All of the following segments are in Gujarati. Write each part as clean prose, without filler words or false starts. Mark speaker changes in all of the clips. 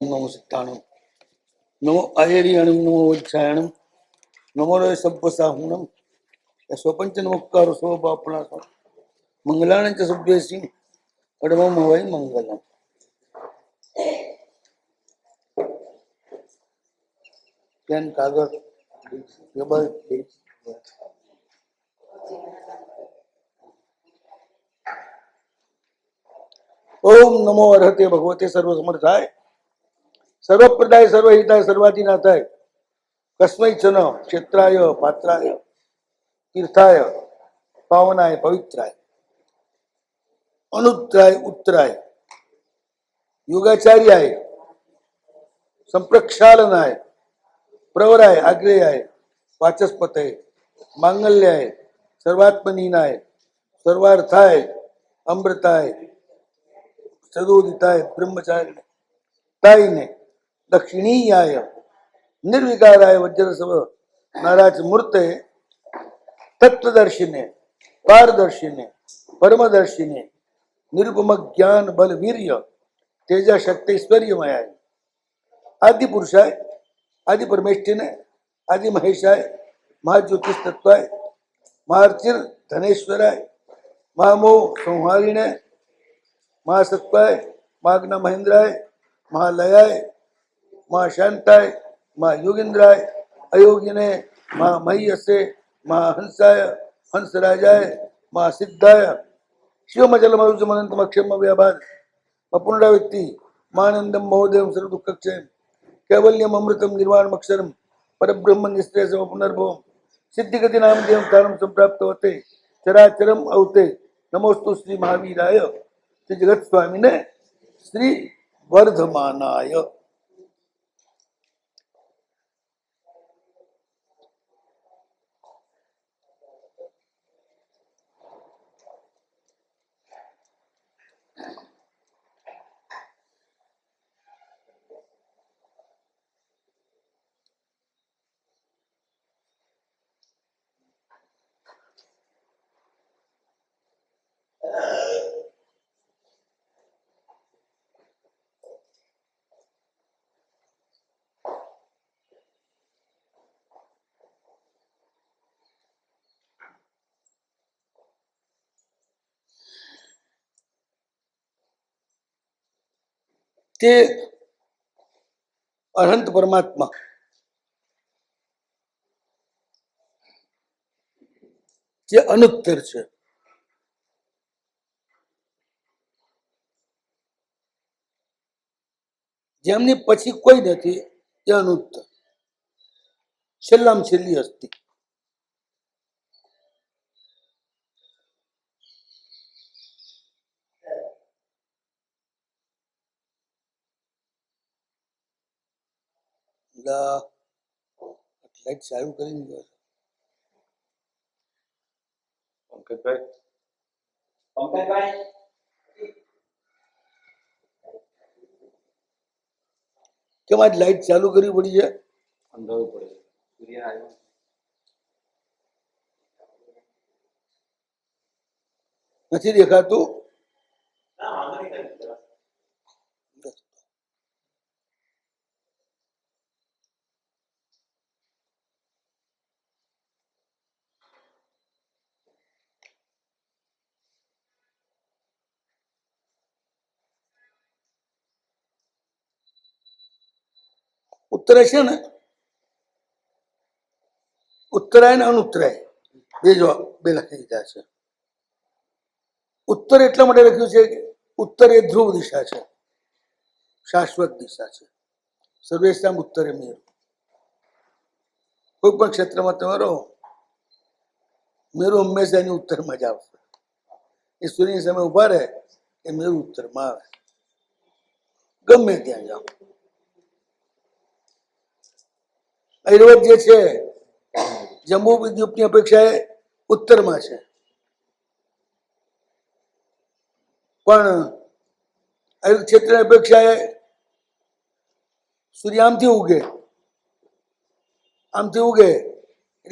Speaker 1: नमो सिद्धाणम नमो आयरियाणम नमो वैच्छायणम नमो रे सब्बसाहुणम स्वपंच नमोक्कार स्वपापणा मंगलाने च सभ्येसी अडमम हवै मंगलम। पेन कागज रबर ओम नमो अर्हते भगवते सर्वसमर्थाय सर्वप्रदाय सर्वहिताय सर्वाधिनाथाय कस्मै च न क्षेत्राय पात्राय तीर्थाय पावनाय पवित्राय अनुत्राय उत्तराय युगाचार्याय संप्रक्षालनाय प्रवराय आग्रेयाय वाचस्पतये मांगल्याय सर्वात्मनीनाय सर्वार्थाय अमृताय सदोदिताय ब्रह्मचारी ताईने दक्षिणीयाय निर्विकाराय वज्रसव नाराज मूर्ते तत्वदर्शिने पारदर्शिने परमदर्शिने निरुपम ज्ञान बल वीर्य तेजा शक्ति ऐश्वर्यमय आदि पुरुषाय आदि परमेष्ठिने आदि महेशाय महाज्योतिष तत्वाय महार्चिर धनेश्वराय महामोह संहारिणे महासत्वाय महाग्न महेंद्राय महालयाय महाशांताय महायोगेंद्राय अयोगिने महामह्यसे महाहंसाय हंसराजाय महासिद्धाय शिवमजलमरुजमनंतमक्षम व्याभार अपुनरावृत्ति मानंदम महोदयम सर्व दुःखक्षयम कैवल्यम अमृतम निर्वाणमक्षरम परब्रह्म निश्रेयसम पुनर्भवम सिद्धिगति नाम देवं स्थानम संप्राप्त होते चराचरम अवते नमोस्तु श्री महावीराय श्री जगत स्वामिने श्री वर्धमानाय। તે અનંત પરમાત્મા જે અનુત્તર છે, જેમની પછી કોઈ નથી એ અનુત્તર છેલ્લામાં છેલ્લી હસ્તી. લાઈટ ચાલુ કરીને ગયો પંકજભાઈ કેમ આજ લાઈટ ચાલુ કરવી પડી છે? અંધારું પડે સૂર્ય આવ્યો નથી દેખાતું. ઉત્તરાય છે ને, ઉત્તરાય ને અનુત્તરાય બે જવાબ બે લખી દીધા છે. ઉત્તર એટલા માટે લખ્યું છે કે ઉત્તર એ ધ્રુવ દિશા છે, શાશ્વત દિશા છે. સર્વેશામ ઉત્તરે મેરુ. કોઈ પણ ક્ષેત્રમાં તમે રહો, મેરુ હંમેશા એની ઉત્તરમાં જ આવશે. એ સૂર્યની સામે ઉભા રહે એ મેરુ ઉત્તરમાં આવે, ગમે ત્યાં જાઓ. ઐરવત જે છે જમ્મુ દ્વીપની અપેક્ષાએ ઉત્તરમાં છે, પણ આ ક્ષેત્રની અપેક્ષાએ સૂર્ય આમથી ઉગે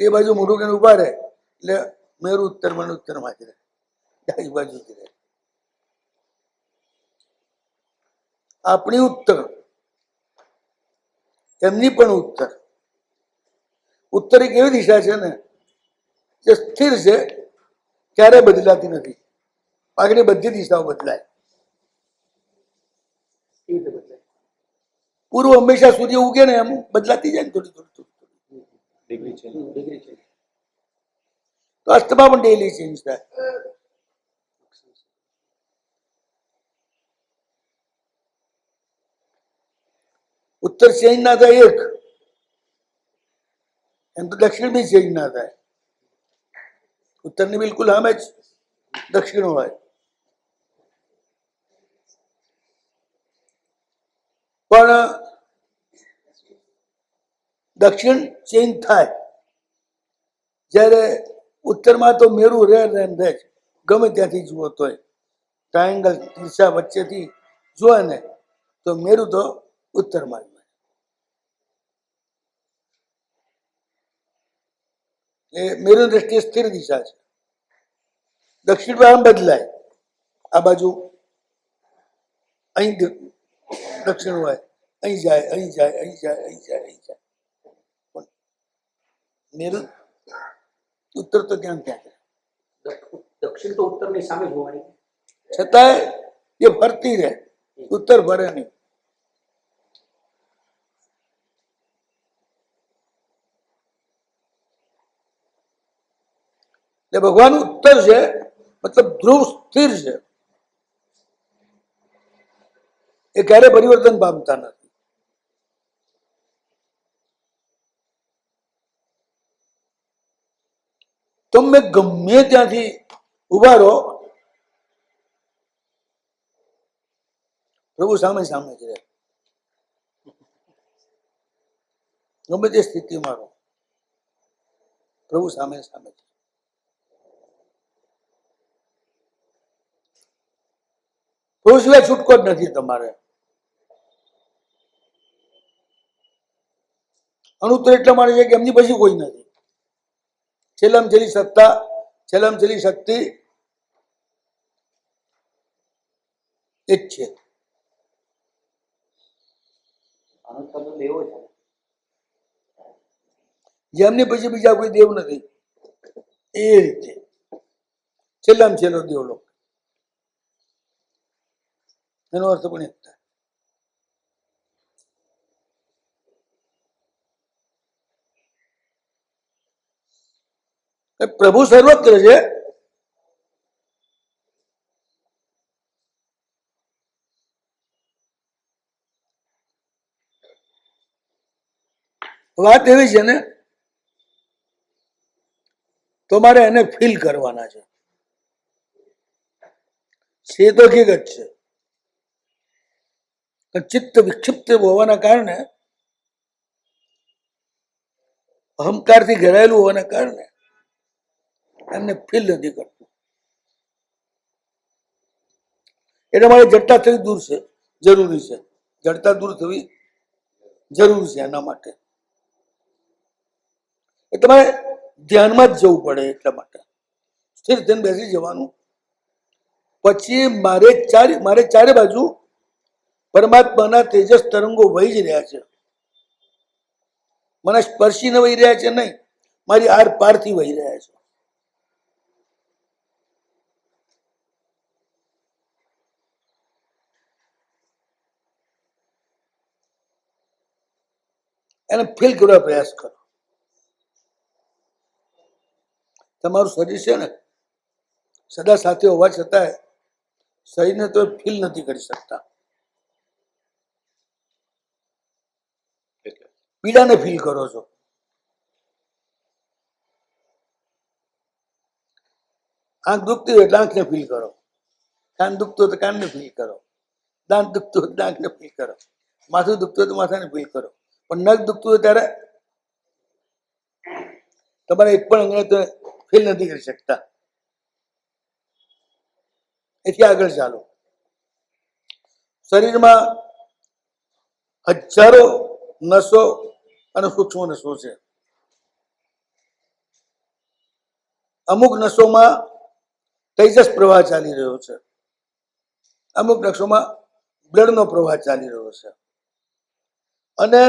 Speaker 1: એ બાજુ મોઢું કરીને ઉભા રહે એટલે મેરુ ઉત્તરમાં જ રહે, ડાબી બાજુ જ રહે. આપણી ઉત્તર એમની પણ ઉત્તર. ઉત્તર એક એવી દિશા છે ને જે સ્થિર છે, ક્યારે બદલાતી નથી. આગળની બધી દિશાઓ બદલાય. પૂર્વ હંમેશા સૂર્ય ઉગે ને એમ બદલાતી જાય ને થોડી થોડી ડિગ્રી. તો અસ્તમાં પણ ડેલી ચેન્જ થાય. ઉત્તર ચેન્જ ના થાય એક, એમ તો દક્ષિણ બી ચેન્જ ના થાય. ઉત્તરની બિલકુલ સામે જ દક્ષિણ હોય. પણ દક્ષિણ ચેન્જ થાય જ્યારે ઉત્તરમાં તો મેરુ રહે જ, ગમે ત્યાંથી જુઓ તોય ટ્રાયંગલ દિશા વચ્ચેથી જુઓ ને તો મેરુ તો ઉત્તરમાં જ. એ મેરુની દ્રષ્ટિએ સ્થિર દિશા છે. દક્ષિણમાં આમ બદલાય, આ બાજુ અહીં દક્ષિણ હોય, અહીં જાય, અહીં જાય, અહીં જાય, અહીં જાય, અહીં જાય. મેરુ ઉત્તર તો ક્યાં ક્યાં.
Speaker 2: દક્ષિણ તો ઉત્તરની સામે જોવાની,
Speaker 1: છતાંય એ ફરતી રહે, ઉત્તર ફરે નહીં. એટલે ભગવાન ઉત્તર છે, મતલબ ધ્રુવ સ્થિર છે, એ ક્યારે પરિવર્તન પામતા નથી. તમે ગમે ત્યાંથી ઉભા રહો, પ્રભુ સામે સામે જ રહે. ગમે તે સ્થિતિમાં રહો, પ્રભુ સામે સામે જ. પ્રભુ સિવાય છૂટકો જ નથી તમારે. અણુત્તર એટલા માટે છે કે એમની પછી કોઈ નથી. છેલ્લામાં છેલ્લી સત્તા, છેલ્લામાં છેલ્લી શક્તિ એક છે.
Speaker 2: એવો છે
Speaker 1: જેમની પછી બીજા કોઈ દેવ નથી, એ રીતે છેલ્લામાં છેલ્લો દેવલોક. એનો અર્થ પણ એક થાય. પ્રભુ સર્વત્ર છે, વાત એવી છે ને, તમારે એને ફીલ કરવાના છે. તો હકીકત છે. ચિત્ત વિક્ષિપ્ત હોવાના કારણે, અહંકારથી ઘેરાયેલું હોવાના કારણે એમને ફીલ નથી કરતું. એટલે મારે જડતા થવી દૂર છે, જરૂરી છે. જડતા દૂર થવી જરૂરી છે. એના માટે એ તમારે ધ્યાનમાં જ જવું પડે. એટલા માટે સ્થિર થઈને બેસી જવાનું. પછી મારે ચારે બાજુ પરમાત્માના તેજસ તરંગો વહી જ રહ્યા છે. મને સ્પર્શીને વહી રહ્યા છે નહીં, મારી આર પારથી વહી રહ્યા છે. એને ફીલ કરવા પ્રયાસ કરો. તમારું શરીર છે ને, સદા સાથે હોવા છતાંય શરીરને તો ફીલ નથી કરી શકતા. પીડાને ફીલ કરો છો. આંખ દુખતી હોય એટલે આંખને ફીલ કરો, કાન દુખતું હોય તો કાનને ફીલ કરો, દાંત દુખતું હોય તો દાંતને ફીલ કરો, માથું દુખતું હોય તો માથાને ફીલ કરો. પણ નખ દુખતું હોય ત્યારે તમારે એક પણ અંગને તો ફીલ નથી કરી શકતા. એથી આગળ ચાલો. શરીરમાં હજારો નસો અને સૂક્ષ્મ નસો છે. અમુક નસોમાં તેજસ પ્રવાહ ચાલી રહ્યો છે, અમુક નસોમાં બ્લડનો પ્રવાહ ચાલી રહ્યો છે. અને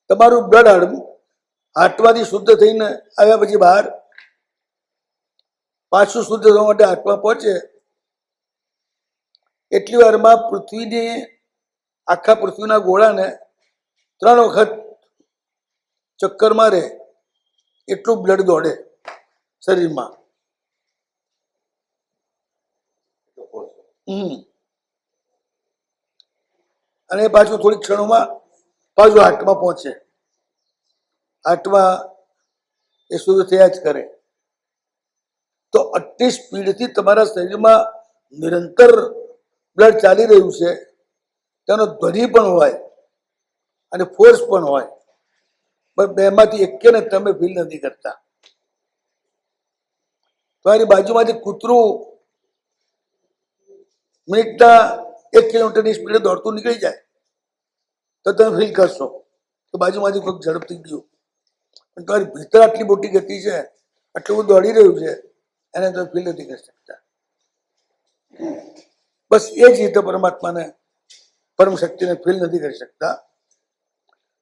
Speaker 1: તમારું બ્લડ હાર્ટમાંથી શુદ્ધ થઈને આવ્યા પછી બહાર પાછું શુદ્ધ થવા માટે હાર્ટમાં પહોંચે એટલી વારમાં પૃથ્વીની આખા પૃથ્વીના ગોળાને 3 વખત ચક્કર મારે એટલું બ્લડ દોડે શરીરમાં. અને પાછું થોડીક ક્ષણોમાં પાછું હાર્ટમાં પહોંચે. હાર્ટમાં એ શુદ્ધ થયા જ કરે. તો આટલી સ્પીડથી તમારા શરીરમાં નિરંતર બ્લડ ચાલી રહ્યું છે, તેનો ધ્વનિ પણ હોય અને ફોર્સ પણ હોય, પણ બેમાંથી એકેને તમે ફીલ નથી કરતા. તમારી બાજુમાંથી કૂતરું મિનિટના 1 કિલોમીટરની સ્પીડે દોડતું નીકળી જાય તો તમે ફીલ કરશો તો બાજુમાંથી કોઈક ઝડપથી ગયું. પણ તમારી ભીતર આટલી મોટી ગતિ છે, આટલું બધું દોડી રહ્યું છે, એને તમે ફીલ નથી કરી શકતા. બસ એ જ રીતે પરમાત્માને, પરમ શક્તિને ફીલ નથી કરી શકતા,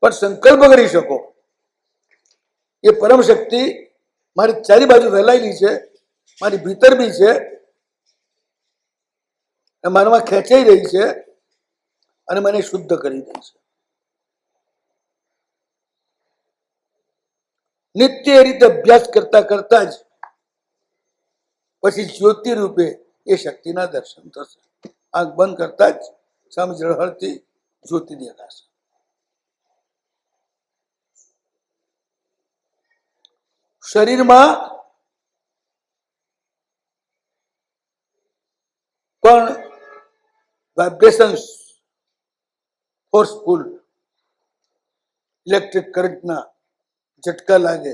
Speaker 1: પણ સંકલ્પ કરી શકો એ પરમ શક્તિ મારી ચારી બાજુ ફેલાયેલી છે, મારી ભીતર બી છે, મારામાં ખેંચાઈ રહી છે અને મને શુદ્ધ કરી દે છે. નિત્ય એ રીતે અભ્યાસ કરતા કરતા જ પછી જ્યોતિ રૂપે એ શક્તિના દર્શન થશે. આંખ બંધ કરતા જ સામે ઝળહળતી જ્યોતિ દેખાશે. શરીરમાં પણ વાઇબ્રેશન્સ ફોર્સફુલ ઇલેક્ટ્રિક કરંટના ઝટકા લાગે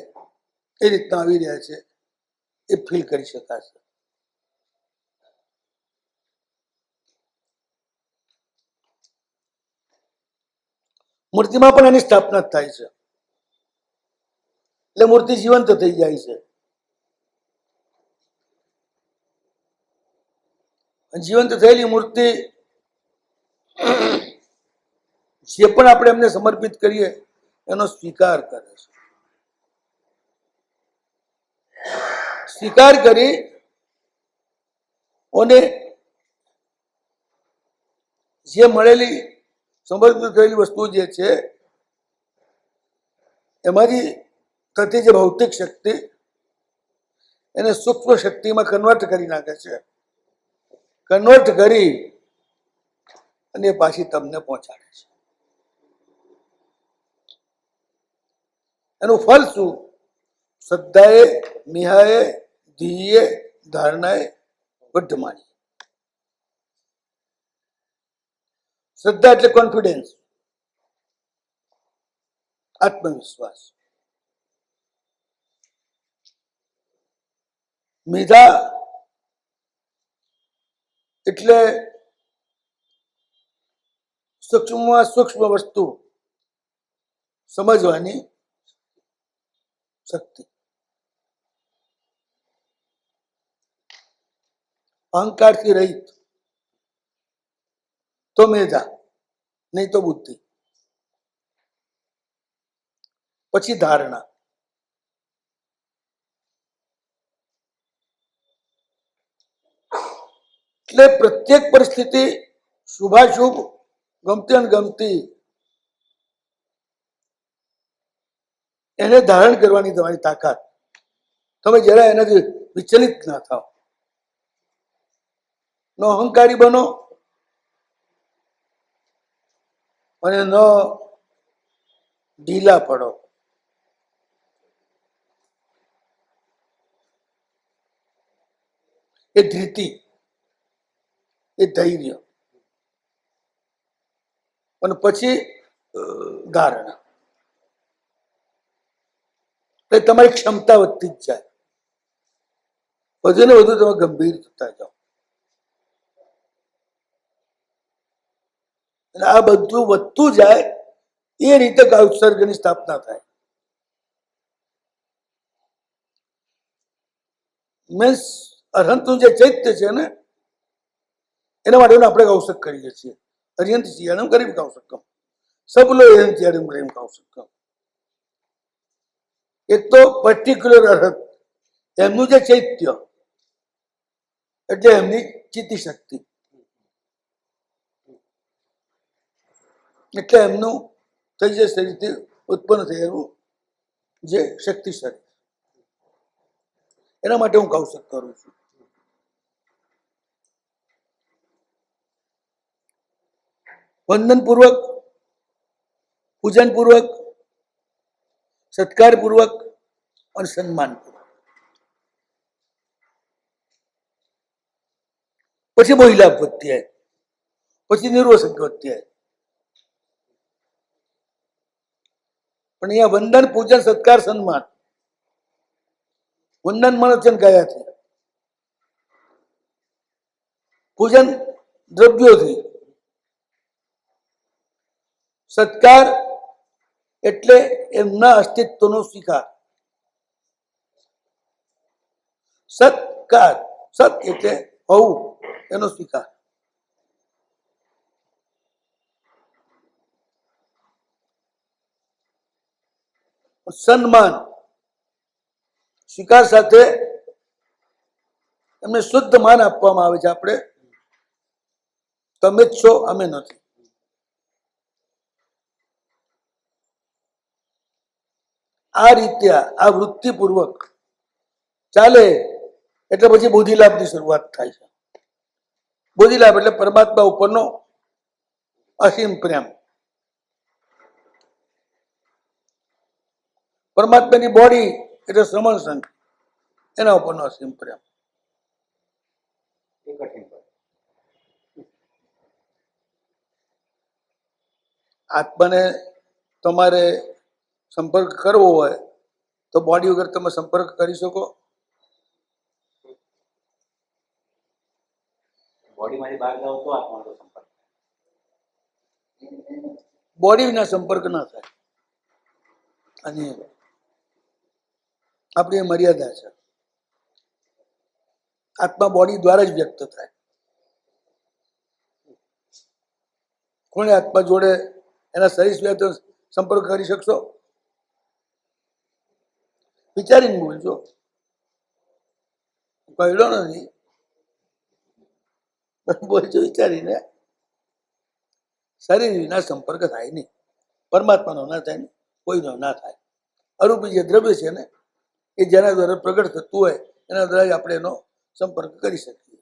Speaker 1: એ રીતના આવી રહ્યા છે, એ ફીલ કરી શકાશે. મૂર્તિમાં પણ એની સ્થાપના થાય છે, એટલે મૂર્તિ જીવંત થઈ જાય છે. જીવંત થયેલી મૂર્તિ જે પણ આપણે એમને સમર્પિત કરીએ એનો સ્વીકાર કરે છે. સ્વીકાર કરી અને જે મળેલી સમર્પિત થયેલી વસ્તુ જે છે એમાંથી થતી જે ભૌતિક શક્તિ એને સૂક્ષ્મ શક્તિમાં કન્વર્ટ કરી નાખે છે. કન્વર્ટ કરી અને પાછી તમને પહોંચાડે છે. એનું ફળ શું? શ્રદ્ધાએ, નિહાએ, ધીયે, ધારણાએ, વર્ધમાની. શ્રદ્ધા એટલે કોન્ફિડન્સ, આત્મવિશ્વાસ. મેધા એટલે સૂક્ષ્મમાં સૂક્ષ્મ વસ્તુ સમજવાની શક્તિ. અહંકારથી રહિત તો મેધા, નહીં તો બુદ્ધિ. પછી ધારણા. એટલે પ્રત્યેક પરિસ્થિતિ શુભાશુભ, ગમતી અણગમતી, એને ધારણ કરવાની તમારી તાકાત. તમે જરા એનાથી વિચલિત ના થાઓ, ન અહંકારી બનો અને ન ઢીલા પડો. એ ધીરતી, એ ધૈર્ય, અને પછી ધારણા. એટલે તમારી ક્ષમતા વધતી જ જાય, વધુ ને વધુ તમે ગંભીર થતા જાઓ. અને આ બધું વધતું જાય એ રીતે ઉત્સર્ગની સ્થાપના થાય. મીન્સ અરહંતનું જે ચૈત્ય છે ને એના માટેનું આપણે કૌશક કરીએ છીએ. અર્યંત ચિયાડમ કરીમ કૌશકમ, સબ લો એમ ચિયાડમ કરીમ કૌશકમ. એ તો પર્ટિક્યુલર અર્થ, એમનું જે ચૈત્ય એટલે એમની ચિત્તી શક્તિ, એટલે એમનું તેજસ શરીરથી ઉત્પન્ન થયેલું જે શક્તિ શરીર, એના માટે હું કૌશક કરું છું. વંદન પૂર્વક, પૂજન પૂર્વક, સત્કાર પૂર્વક અને સન્માન પૂર્વક. પછી બોહિલાભ અધ્યાય, પછી નિર્વસંગ અધ્યાય. પણ અહીંયા વંદન, પૂજન, સત્કાર, સન્માન. વંદન મનોચન કાયાથી, પૂજન દ્રવ્યોથી, સત્કાર એટલે એમના અસ્તિત્વનો સ્વીકાર, સત્કાર સત એટલે હોવું એનો સ્વીકાર, સન્માન સ્વીકાર સાથે એમને શુદ્ધ માન આપવામાં આવે છે. આપણે તમે જ છો, અમે નથી. આ રીતે આ વૃત્તિપૂર્વક ચાલે એટલે પછી બોધિલાભની શરૂઆત થાય છે. બોધિલાભ એટલે પરમાત્મા ઉપરનો અસીમ પ્રેમ, પરમાત્માની બોડી એટલે શ્રમણ સંઘ, એના ઉપરનો અસીમ પ્રેમ.
Speaker 2: એ કઠિન પડે.
Speaker 1: આત્માને તમારે સંપર્ક કરવો હોય તો બોડી વગર તમે સંપર્ક કરી શકો?
Speaker 2: બોડીમાંથી બહાર જાઓ તો આત્માનો સંપર્ક.
Speaker 1: બોડી વિના સંપર્ક ના થાય. અને આપણી મર્યાદા છે. આત્મા બોડી દ્વારા જ વ્યક્ત થાય. કોણે આત્મા જોડે એના શરીર સિવાય તો સંપર્ક કરી શકશો? વિચારીને બોલજો, કહ્યો નથી, બોલજો વિચારીને. શરીર વિના સંપર્ક થાય નહીં, પરમાત્માનો ના થાય ને કોઈનો ના થાય. અરૂપી જે દ્રવ્ય છે ને એ જેના દ્વારા પ્રગટ થતું હોય એના દ્વારા જ આપણે એનો સંપર્ક કરી શકીએ.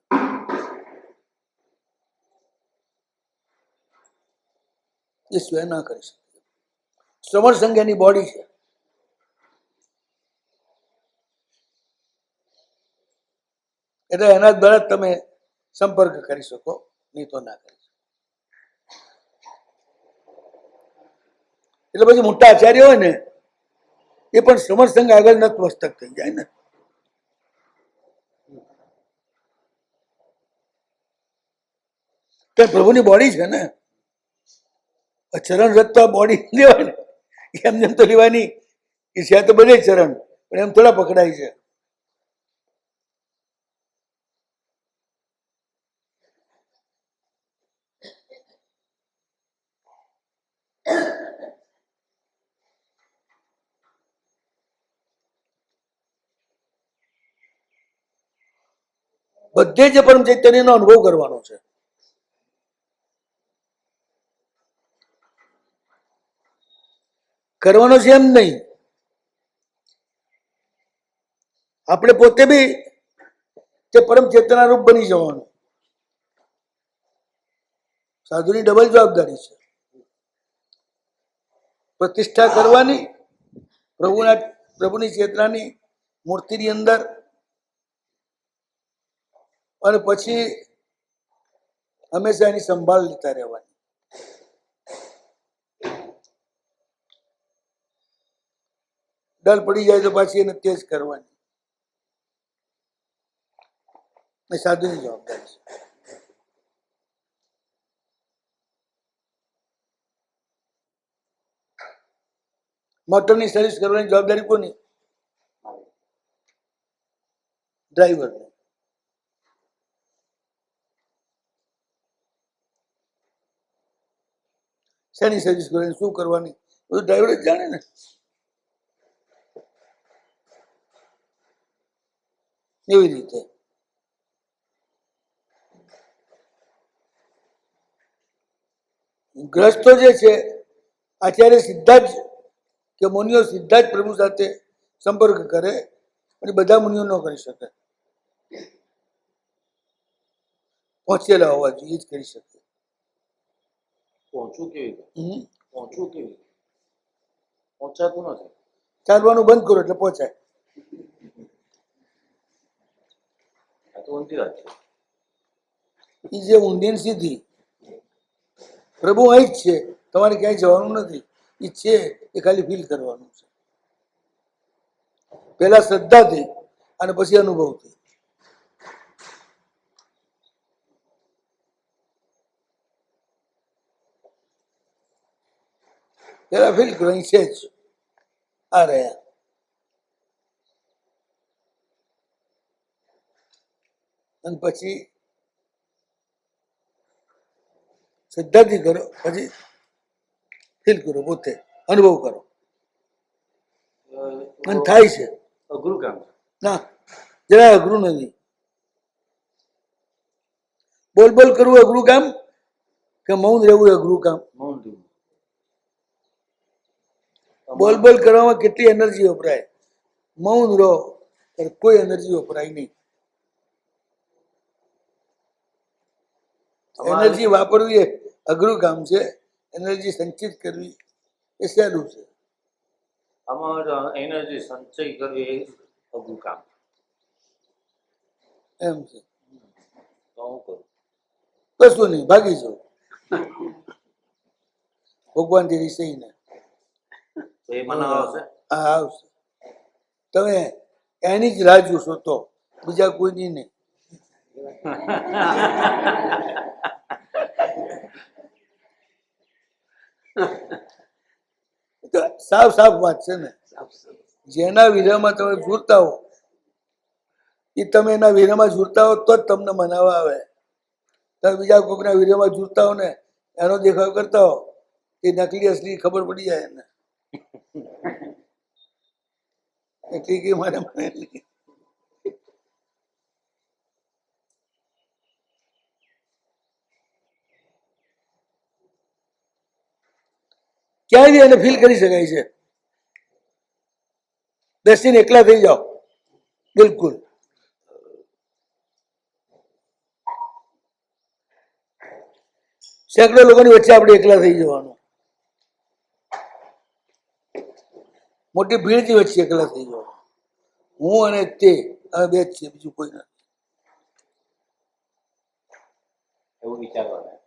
Speaker 1: એ સિવાય ના કરી શકીએ. શ્રવણ સંઘ એની બોડી છે. એટલે એના દ્વારા તમે સંપર્ક કરી શકો, નહીં તો ના કરી શકો. એટલે પછી મોટા આચાર્ય હોય ને એ પણ શ્રવણ સંઘ આગળ નતમસ્તક થઈ જાય ને. કે પ્રભુની બોડી છે ને, ચરણ રચતા બોડી લેવાય ને, એમને એમ તો લેવાની એ છે તો બધે ચરણ, પણ એમ થોડા પકડાય છે. બધે જ પરમ ચૈતન્યનો અનુભવ કરવાનો છે. કરવાનો છે એમ નહીં, આપણે પોતે બી તે પરમ ચેતના રૂપ બની જવાનું. સાધુની ડબલ જવાબદારી છે. પ્રતિષ્ઠા કરવાની પ્રભુની ચેતનાની મૂર્તિની અંદર, અને પછી હંમેશા એની સંભાળ લેતા રહેવાની. ડર પડી જાય તો પાછી એને તેજ કરવાની. એ સાધુની જવાબદારી છે. મોટરની સર્વિસ કરવાની જવાબદારી કોની? ડ્રાઈવરની. શેની સર્વિસ કરવાની, શું કરવાની, બધું ડ્રાઈવર જ જાણે ને. એવી રીતે ગ્રસ્તો જે છે આચાર્ય સીધા જ કે મુનિઓ સીધા જ પ્રભુ સાથે સંપર્ક કરે અને બધા મુનિઓ ન કરી શકે, પહોંચેલા હોવા જોઈએ જ કરી શકે.
Speaker 3: પહોંચવું કેવી રીતે?
Speaker 1: હમ.
Speaker 3: પહોંચવું કેવી રીતે? પહોંચાતું નથી.
Speaker 1: ચાલવાનું બંધ કરો એટલે પહોંચાય.
Speaker 3: આ તો ઊંધી વાત છે.
Speaker 1: એ જે ઊંડી ને સીધી પ્રભુ અહીં જ છે, તમારે ક્યાંય જવાનું નથી. એ છે એ ખાલી ફીલ કરવાનું છે, પહેલા શ્રદ્ધાથી અને પછી અનુભવથી. પહેલા ફીલ કરો અહીં છે જ, આ રહ્યા. અને પછી શ્રદ્ધાથી કરો, પછી ફીલ કરો, પોતે અનુભવ કરો. અને થાય છે.
Speaker 3: અઘરું કામ છે.
Speaker 1: ના, જરા અઘરું નથી. બોલ બોલ કરવું અઘરું કામ કે મૌન રહેવું એ અઘરું કામ?
Speaker 3: મૌન રહેવું.
Speaker 1: બોલ બોલ કરવામાં કેટલી એનર્જી વપરાય, મૌન રહો ત્યારે કોઈ એનર્જી વપરાય નહીં. એનર્જી વાપરવી એ અઘરું કામ છે, એનર્જી સંચિત કરવી એ સહેલું છે.
Speaker 3: આમાં એનર્જી સંચય કરવી એ અઘરું કામ.
Speaker 1: એમ છે.
Speaker 3: તો હું કરું?
Speaker 1: કશું નહીં, ભાગી જાઓ ભગવાનથી રિસાઈને.
Speaker 3: તો એ મનાવ આવશે.
Speaker 1: હા, આવશે. તમે એની જ રાહ જોશો તો, બીજા કોઈની નહીં. તો સાફ સાફ વાત છે ને. જેના વિરહમાં તમે ઝૂરતા હો એ તમે એના વિરહમાં ઝૂરતા હો તો જ તમને મનાવવા આવે. તમે બીજા કોઈકના વિરહમાં ઝૂરતા હો ને એનો દેખાવ કરતા હો એ નકલી અસલી ખબર પડી જાય એને. એટલી કે મારે ક્યાંય બી એને ફીલ કરી શકાય છે. બેસીને એકલા થઈ જાઓ, બિલકુલ. સેંકડો લોકોની વચ્ચે આપણે એકલા થઈ જવાનું, મોટી ભીડની વચ્ચે એકલા થઈ જવાનું. હું અને તે અમે બે જ છીએ, બીજું કોઈ નથી.
Speaker 2: એવું વિચારવાનું,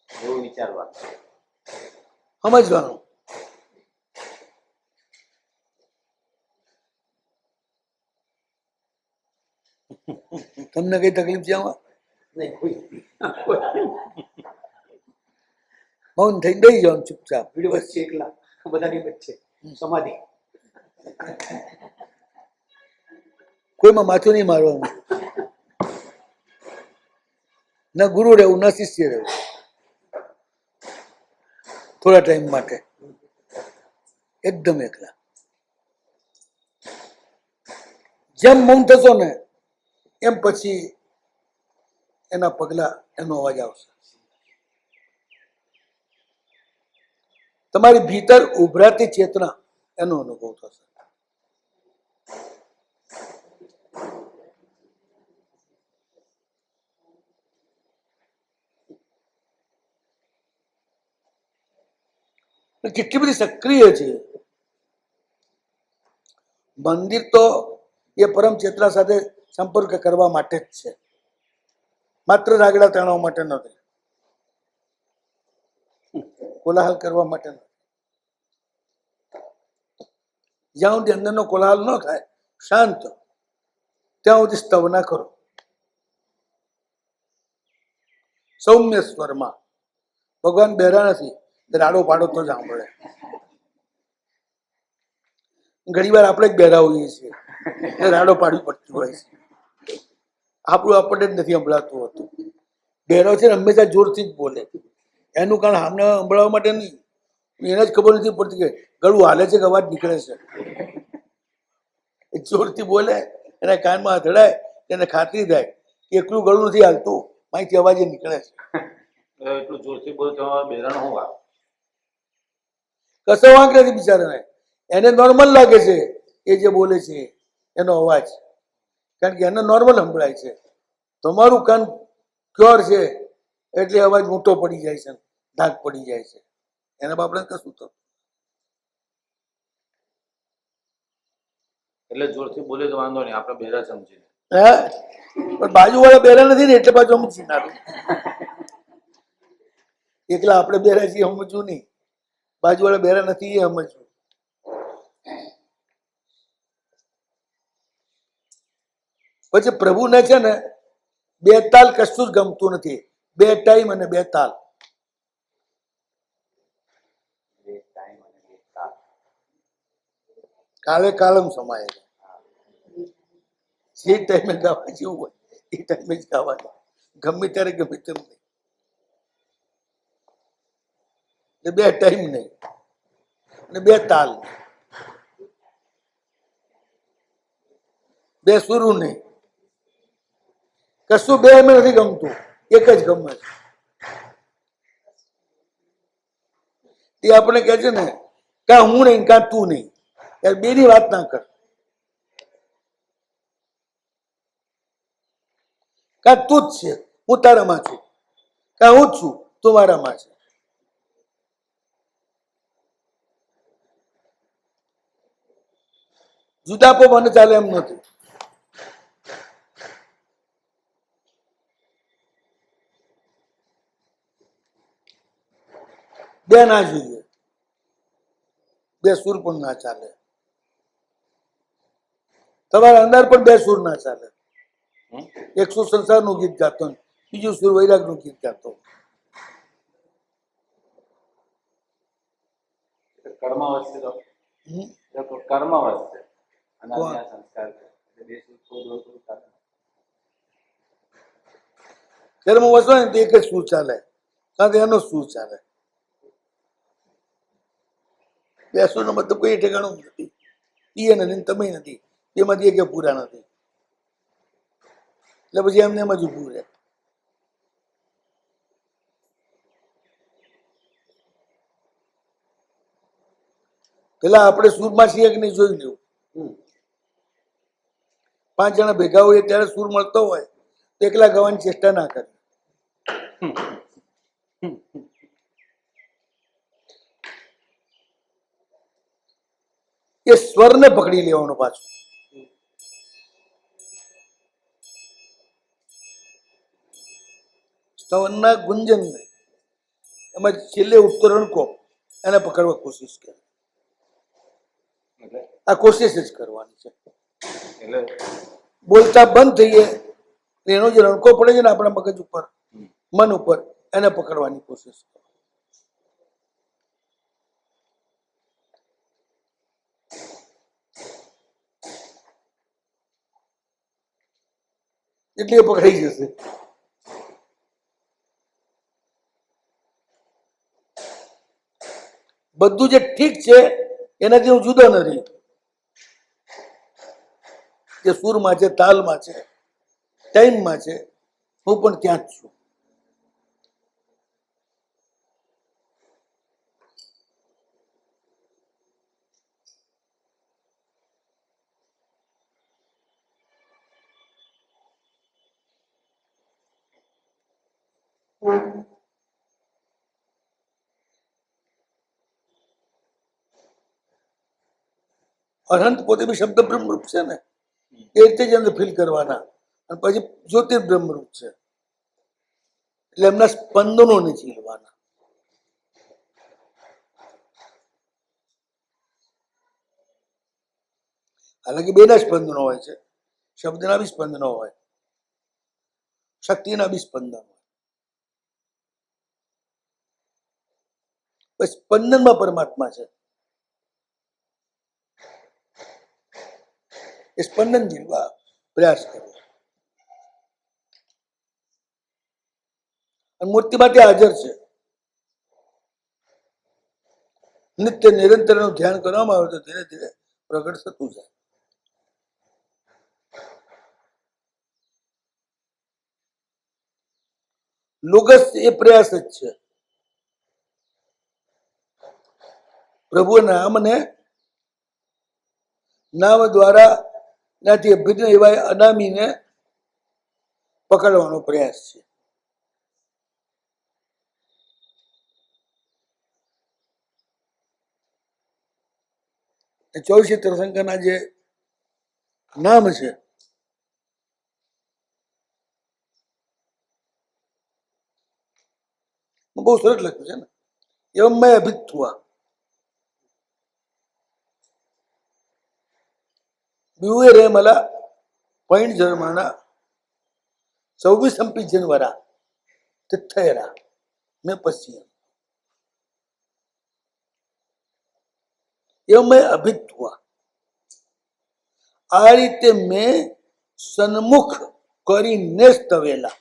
Speaker 2: એવું વિચારવાનું.
Speaker 1: સમજવાનું. તમને કઈ તકલીફ છે આમાં? મૌન થઈ દઈ જવાનું ચૂપચાપ.
Speaker 4: ભીડ વચ્ચે એકલા, બધાની વચ્ચે સમાધિ.
Speaker 1: કોઈમાં માથું નહીં મારવાનું, ના ગુરુ રહેવું ના શિષ્ય રહેવું. થોડા ટાઈમ માટે એકદમ એકલા. જેમ મૌન થશો ને એમ પછી એના પગલા, એનો અવાજ આવશે. તમારી ભીતર ઉભરાતી ચેતના, એનો અનુભવ થશે. કેટલી બધી સક્રિય છે. મંદિર તો એ પરમ ચેતના સાથે સંપર્ક કરવા માટે જ છે, માત્ર રાગડા તાણવા માટે નથી, કોલાહલ કરવા માટે નથી. જ્યાં સુધી અંદરનો કોલાહલ ન થાય, શાંત, ત્યાં સુધી સ્તવના કરો સૌમ્ય સ્વરમાં. ભગવાન બહેરા નથી, રાડો પાડો તો જ સાંભળે. ઘણી વાર આપણે જ બહેરા હોઈએ છીએ, રાડો પાડવી પડતી હોય છે. આપણું આપણને જ નથી સંભળાતું હોતું. બહેરો છે ને હંમેશા જોરથી જ બોલે, એનું કારણ સામને સંભળાવવા માટે નહીં. એને જ ખબર નથી પડતી કે ગળું હાલે છે કે અવાજ નીકળે છે. એ જોરથી બોલે, એના કાનમાં અથડાય એને ખાતરી થાય કે એકલું ગળું નથી હાલતું, અહીંથી અવાજ નીકળે છે.
Speaker 3: એટલું જોરથી બોલો તમારા બેરાણ હું વાત.
Speaker 1: કશો વાંક નથી બિચારાને, એને નોર્મલ લાગે છે એ જે બોલે છે એનો અવાજ, કારણ કે એને નોર્મલ સંભળાય છે. તમારું કાન ક્યોર છે એટલે અવાજ મોટો પડી જાય છે, ધાક પડી જાય છે, એના બાપડે કશું તો
Speaker 3: એટલે જોરથી બોલે તો વાંધો નહીં, આપણે બેરા સમજીને.
Speaker 1: હા, પણ બાજુવાળા બેરા નથી ને એટલે પાછું સમજી નાખું. એકલા આપણે બેરા છીએ સમજવું નહીં, બાજુવાળા બેરા નથી એ સમજવું. પછી પ્રભુને છે ને બે તાલ કશું જ ગમતું નથી, બે ટાઈમ અને બે તાલ.
Speaker 2: બે ટાઈમ અને બે તાલ.
Speaker 1: કાલે કાલમ સમાય, જે ટાઈમે ગાવા જેવું હોય એ ટાઈમે જ ગાવાનું, ગમે ત્યારે ગમે તેમ નહીં. બે ટાઈમ નહીં અને બે તાલ નહીં, બે સુરું નહીં, કશું બે એમ નથી ગમતું, એક જ ગમે છે. એ આપણે કહે છે ને કાં હું નહીં કાં તું નહીં, ત્યારે બેની વાત ના કર. કાં તું જ છે હું તારામાં છું, કાં હું જ છું તું મારામાં છે. જુદાપો મને ચાલે એમ નથી. બે ના જોઈએ, બે સુર પણ ના ચાલે. તમારા અંદર પણ બે સુર ના ચાલે. એક સુર સંસારનું ગીત ગાતો, બીજું સુર વૈરાગનું ગીત ગાતો.
Speaker 2: કર્મ વસ્તુ તો
Speaker 1: હમ?
Speaker 2: કર્મ વસ્તુ અને
Speaker 1: કોણ?
Speaker 2: આ સંસ્કાર છે. એટલે બે સુર થોડું થોડું ચાલે.
Speaker 1: કર્મ વસો ને તો એક જ સુર ચાલે, કાં તો એનો સુર ચાલે. બે સુરનો મતલબ કોઈ ઠેકાણું નથી, એ નથી તમે નથી, એમાંથી એક પૂરા નથી, એટલે પછી એમને એમ જ ઉભું રહે. પેલા આપણે સુરમાં છીએ કે નહીં જોઈ લેવું. 5 જણા ભેગા હોય ત્યારે સુર મળતો હોય તો એકલા ગાવાની ચેષ્ટા ના કરે. એ સ્વરને પકડી લેવાનો પાછો. સ્વરના ગુંજન એમાં છેલ્લે ઉઠતો રણકો એને પકડવા કોશિશ કરે.
Speaker 2: એટલે
Speaker 1: આ કોશિશ જ કરવાની છે.
Speaker 2: એટલે
Speaker 1: બોલતા બંધ થઈએ એનો જે રણકો પડે છે ને આપણા મગજ ઉપર, મન ઉપર, એને પકડવાની કોશિશ કરો. એટલે એ પકડાઈ જશે. બધું જે ઠીક છે એનાથી હું જુદો નથી. જે સુરમાં છે, તાલમાં છે, ટાઈમમાં છે, હું પણ ત્યાં જ છું. અનંત પોતે બી શબ્દ બ્રહ્મરૂપ છે ને, એ રીતે જ અંદર ફીલ કરવાના. અને પછી જ્યોતિર બ્રહ્મરૂપ છે એટલે એમના સ્પંદનોને ઝીલવાના. હાલાકી બેના સ્પંદનો હોય છે, શબ્દના બી સ્પંદનો હોય, શક્તિના બી સ્પંદનો હોય. સ્પંદનમાં પરમાત્મા છે. એ સ્પંદન જીવવા પ્રયાસ કરવો. અને મૂર્તિમાં તે હાજર છે. નિત્ય નિરંતર નું ધ્યાન કરવામાં આવે તો ધીરે ધીરે પ્રગટ થતું જાય. લોગસ એ પ્રયાસ જ છે. પ્રભુ નામને નામ દ્વારા ત્યાંથી ભિન્ન એવા અનામીને પકડવાનો પ્રયાસ છે. 24 તીર્થંકરના જે નામ છે બહુ સરસ લખ્યું છે ને. એવમ મેં અભિત્વા બીવે રે मला પૈણ જન્માના 24 જનવરા તિથયરા મેં પશ્ચિમ એવમ મેં અભિત્વા આ રીતે મેં સન્મુખ કરીને સ્તવેલા.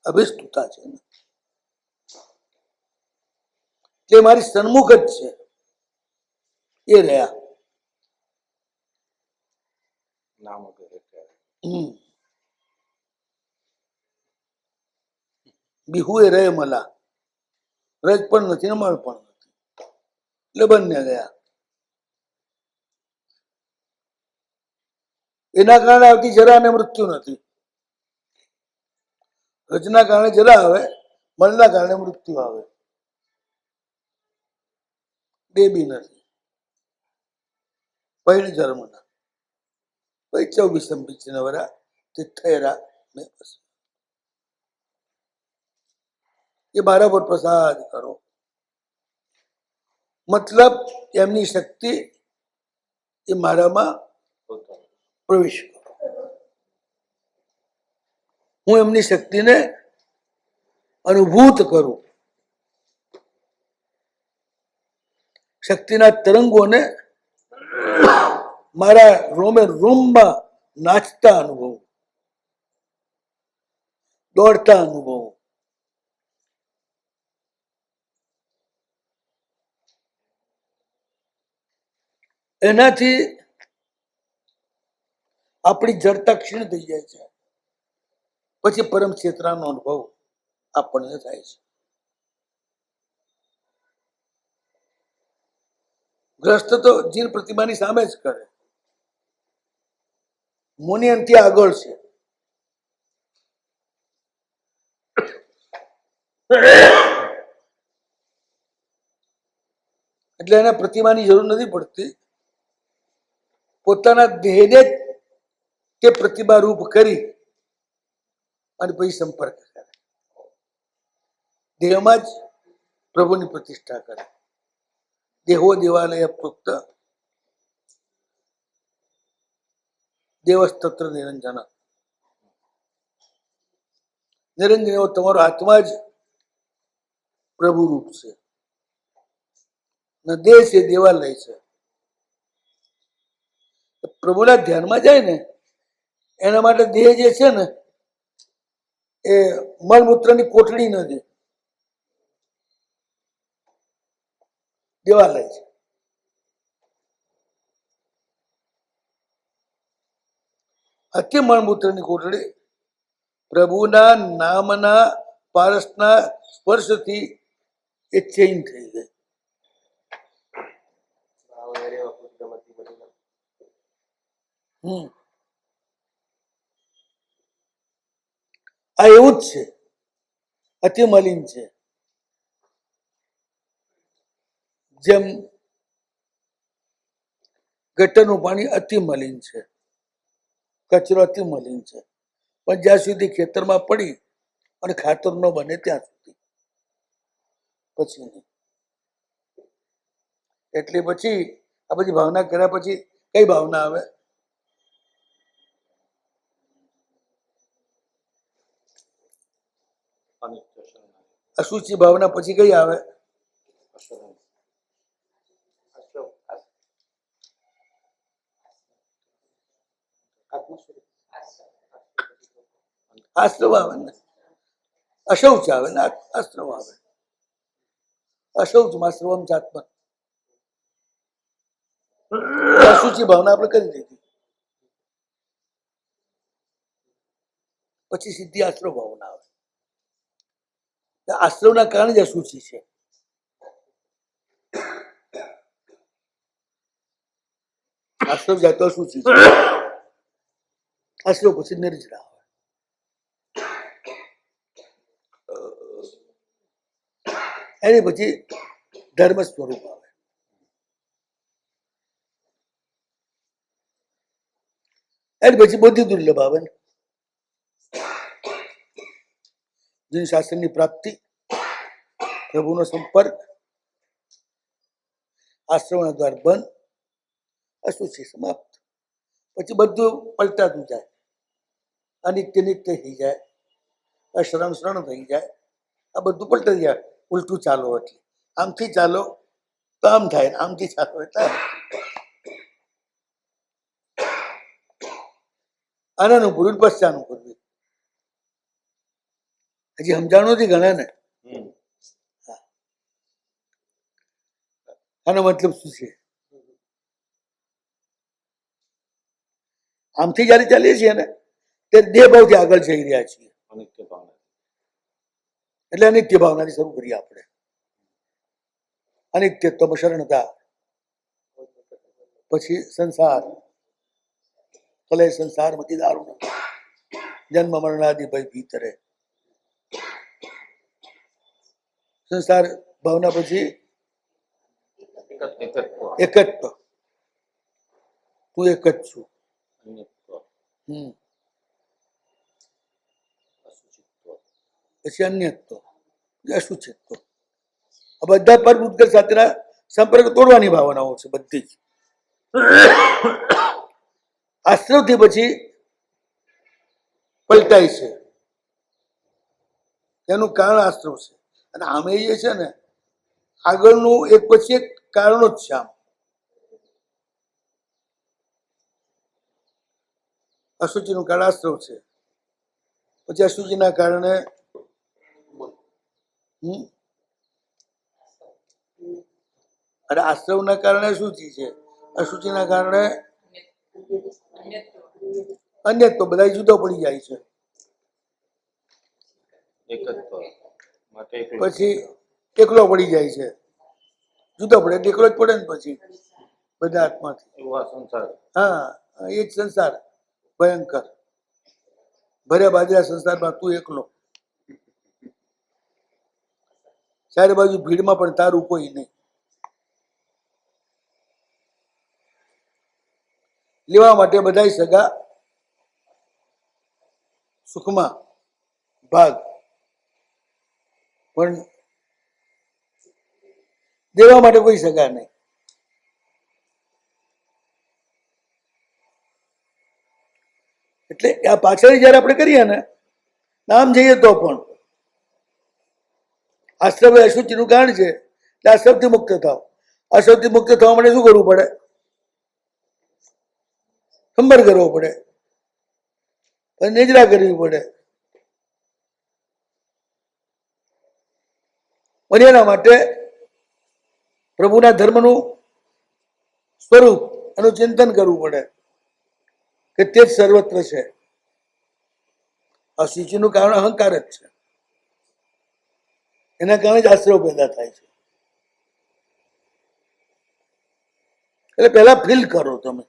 Speaker 1: અભિસ્તુતા છે ને તે મારી સન્મુખ જ છે એ રહ્યા.
Speaker 2: નામ વગેરે
Speaker 1: બિહુએ રહે मला રજ પણ નથી ને મળ પણ નથી એટલે બંને ગયા. એના કારણે આવતી જરા અને મૃત્યુ નથી. રજના કારણે જરા આવે, મળના કારણે મૃત્યુ આવે. બે બી નથી. પૈણ જન્મના 24 જનવરા તિથયરા મેં પશ્ચિમ. એ મારા પર પ્રસાદ કરો. મતલબ એમની શક્તિ એ મારામાં પ્રવેશ કરો. હું એમની શક્તિને અનુભૂત કરું. શક્તિના તરંગોને મારા રોમે રોમમાં નાચતા અનુભવ, દોડતા અનુભવ. એનાથી આપણી જડતા ક્ષીણ થઈ જાય છે. પછી પરમ ક્ષેત્રનો અનુભવ આપણને થાય છે. ગ્રસ્ત તો જીન પ્રતિમાની સામે જ કરે. મુનિ એનથી આગળ છે. એટલે એને પ્રતિમાની જરૂર નથી પડતી. પોતાના દેહને જ તે પ્રતિમા રૂપ કરી અને પછી સંપર્ક કરે. દેહમાં જ પ્રભુની પ્રતિષ્ઠા કરે. દેહો દેવાલય પ્રોક્ત દેવસ્તત્ર નિરંજન. નિરંજન એવો તમારો આત્મા જ પ્રભુ રૂપ છે. દેહ છે દેવાલય છે. પ્રભુના ધ્યાનમાં જાય ને એના માટે દેહ જે છે ને એ મળમૂત્રની કોટડી નથી, દેવાલય છે. અતિ મળમૂત્રની કોટડી પ્રભુના નામના પારસના સ્પર્શથી એ ચેન્જ થઈ ગઈ. આ એવું જ છે. અતિ મલિન છે. જેમ ગટરનું પાણી અતિ મલિન છે, કચરો અતિ મલિન છે. પણ જ્યાં સુધી ખેતરમાં પડી અને ખાતર ન બને ત્યાં સુધી, પછી નહીં. એટલે પછી આ બધી ભાવના કર્યા પછી કઈ ભાવના આવે? અશુચિ ભાવના પછી કઈ આવે? આશ્રવ આવે ને, અશૌચ આવે ને, આશ્રવ આવે. અશૌચમાં શ્રવમ ચાત્મા. અશુચિ ભાવના આપણે કરી દીધી. પછી સીધી આશ્રવ ભાવના આવે. આશ્રવના કારણે જ અશુચિ છે. આશ્રવ જાતો અશુચિ છે. આશ્રવ પછી નિર્જરા આવે. એની પછી ધર્મ સ્વરૂપ આવે. એની પછી બુદ્ધિ દુર્લભ આવે ને જેની શાસ્ત્રની પ્રાપ્તિ, પ્રભુનો સંપર્ક, આશ્રમના દ્વાર બંધ, અશુચિ સમાપ્ત. પછી બધું પલટાતું જાય. અનિત્ય નિત્ય થઈ જાય, અશરણ શરણ થઈ જાય. આ બધું પલટાઈ જાય. ઉલટું ચાલો એટલે આમથી ચાલો તો આમ થાય, આમથી ચાલો એટલે આનાનું પૂરું પશ્ચાનું પૂરવું. હજી સમજાણું નથી ઘણા ને. આનો મતલબ શું છે? આમથી જયારે ચાલીએ છીએ ને ત્યારે દેહ ભાવથી આગળ જઈ રહ્યા છીએ.
Speaker 2: અનિત્ય ભાવના.
Speaker 1: એટલે અનિત્ય ભાવનાથી શરૂ કરીએ આપણે. અનિત્યત્વ શરણતા, પછી સંસાર, કલે સંસાર મતી દારૂણ, જન્મ મરણાદિ ભય ભીતરે. સંસાર ભાવના પછી એકત્વ. તું એક જ છું. પછી અન્યત્વ, અશુચિત્વ. આ બધા પર ભૂતગલ સાથેના સંપર્ક તોડવાની ભાવનાઓ છે બધી જ. આશ્રવથી પછી પલટાય છે. એનું કારણ આશ્રવ છે. અને આમે જે છે ને આગળનું એક પછી એક કારણો જ છે. આમ અશુચિનું કારણ આશ્રવ છે. પછી અશુચિના કારણે અને આશ્રવના કારણે અશુચિ છે, અશુચિના કારણે અન્યત્વ. બધા જુદો પડી જાય છે. પછી એકલો પડી જાય છે. જુદો પડે એટલે એકલો જ પડે ને પછી બધા આત્માથી. હા, એ જ સંસાર ભયંકર. ભર્યા બાજરા સંસારમાં તું એકલો. ચારે બાજુ ભીડમાં પણ તારું કોઈ નહીં. લેવા માટે બધા સગા સુખમાં ભાગ, પણ દેવા માટે કોઈ સગા નહીં. એટલે આ પાછળ જયારે આપણે કરીએ ને આમ જઈએ તો પણ આશ્રવ અશુચિનું કારણ છે. એટલે આશ્રવથી મુક્ત થાવ. આશ્રવથી મુક્ત થવા માટે શું કરવું પડે? સંપર્ક કરવો પડે, નિદ્રા કરવી પડે. અને એના માટે પ્રભુના ધર્મનું સ્વરૂપ એનું ચિંતન કરવું પડે કે તે જ સર્વત્ર છે. અશુચિનું કારણ અહંકાર જ છે. એના કારણે જ આશ્રવ પેદા થાય છે. એટલે પહેલા ફીલ કરો તમે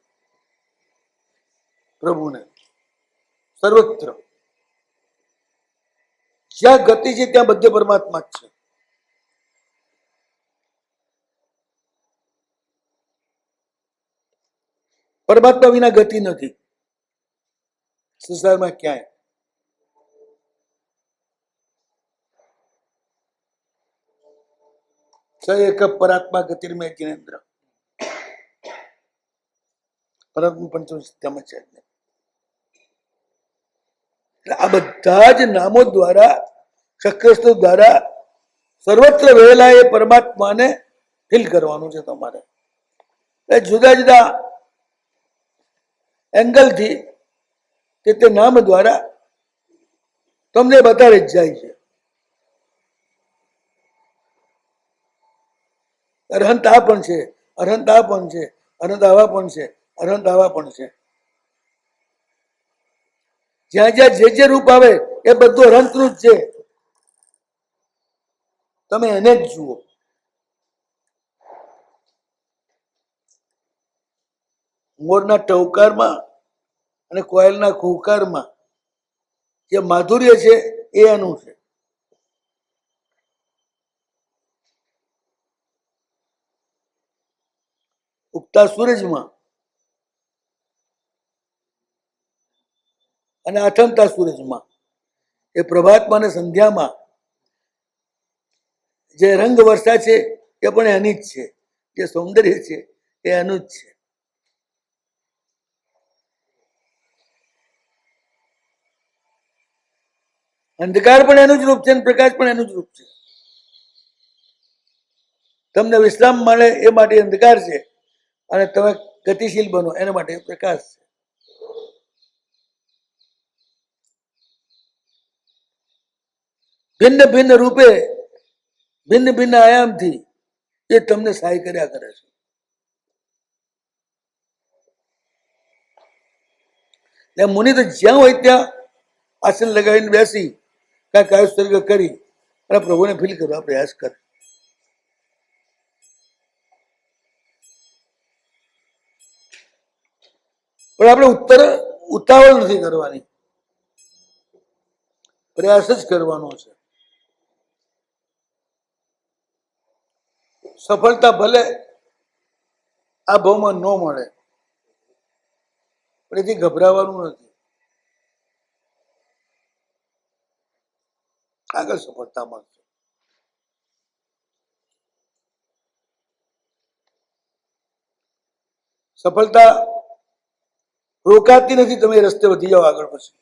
Speaker 1: પ્રભુને સર્વત્ર. જ્યાં ગતિ છે ત્યાં બધે પરમાત્મા જ છે. પરમાત્મા વિના ગતિ નથી સંસારમાં ક્યાંય. સ એક પરાત્મા ગતિર્મે જિનેન્દ્ર. પરમ પંચમ સત્યમ છે. આ બધા જ નામો દ્વારા, શક્તિસ્ત્રો દ્વારા સર્વત્ર વહેલા એ પરમાત્માને ફીલ કરવાનું છે તમારે. જુદા જુદા એંગલથી તે નામ દ્વારા તમને બતાવી જ જાય છે. અરહંત આ પણ છે, અરહંત આ પણ છે, અરહંત આવા પણ છે, અરહંત આવા પણ છે. જ્યાં જ્યાં જે રૂપ આવે એ બધું રંગનું જ છે. તમે એને જ જુઓ. મોરના ટહુકારમાં અને કોયલના કુહકારમાં જે માધુર્ય છે એ એનું છે. ઉગતા સૂરજમાં અને આથમતા સૂરજમાં, એ પ્રભાતમાં અને સંધ્યામાં જે રંગ વર્ષા છે એ પણ એની જ છે. જે સૌંદર્ય છે એ એનું જ છે. અંધકાર પણ એનું જ રૂપ છે અને પ્રકાશ પણ એનું જ રૂપ છે. તમને વિશ્રામ મળે એ માટે અંધકાર છે અને તમે ગતિશીલ બનો એના માટે પ્રકાશ છે. ભિન્ન ભિન્ન રૂપે, ભિન્ન ભિન્ન આયામથી એ તમને સહાય કર્યા કરે છે. એટલે મુનિ તો જ્યાં હોય ત્યાં આસન લગાવીને બેસી કાંઈક કાયોત્સર્ગ કરી અને પ્રભુને ફીલ કરવા પ્રયાસ કરે. પણ આપણે ઉતાવળ નથી કરવાની, પ્રયાસ જ કરવાનો છે. સફળતા ભલે આ ભાવમાં ન મળે પણ એથી ગભરાવાનું નથી. આગળ સફળતા મળશે. સફળતા રોકાતી નથી. તમે રસ્તે વધી જાઓ આગળ. પછી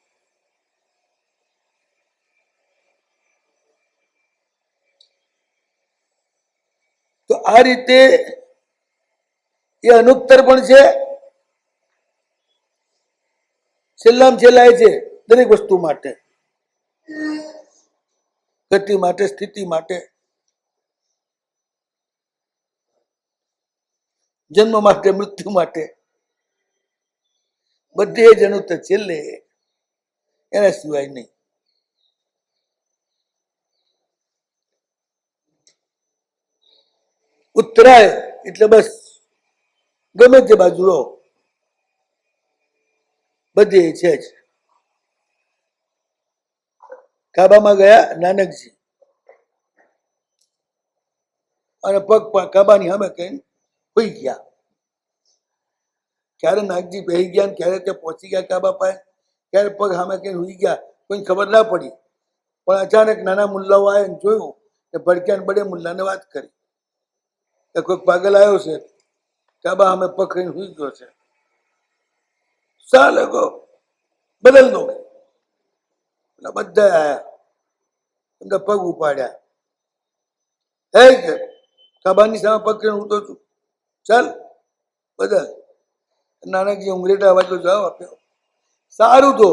Speaker 1: તો આ રીતે એ અનુત્તર પણ છે. છેલ્લામાં છેલ્લા એ છે દરેક વસ્તુ માટે, ગતિ માટે, સ્થિતિ માટે, જન્મ માટે, મૃત્યુ માટે, બધે જ અનુત્તર છેલ્લે, એના સિવાય નહીં. ઉત્તરાય એટલે બસ ગમે તે બાજુ રહો, બધી છે જ. કાબામાં ગયા નાનકજી અને પગ કાબાની સામે કઈ હોઈ ગયા. ક્યારે નાગજી બેહી ગયા, ક્યારે તે પહોંચી ગયા કાબા પાસે, ક્યારે પગ સામે કઈ હોઈ ગયા, કોઈ ખબર ના પડી. પણ અચાનક નાના મુલ્લાઓ આવ્યા જોયું કે ભડક્યા બડે મુલ્લાને વાત કરી કે કોઈક પાગલ આવ્યો છે, કાબા સામે પગ કઈ હોઈ ગયો છે, સાલે કો બદલ દો. એટલે બધા આવ્યા, પગ ઉપાડ્યા. હે કે કાબાની સામે પગ કરીને હું તો છું, ચાલ બદલ. નાનકજી ઉંગરેટા અવાજ જવાબ આપ્યો, સારું તો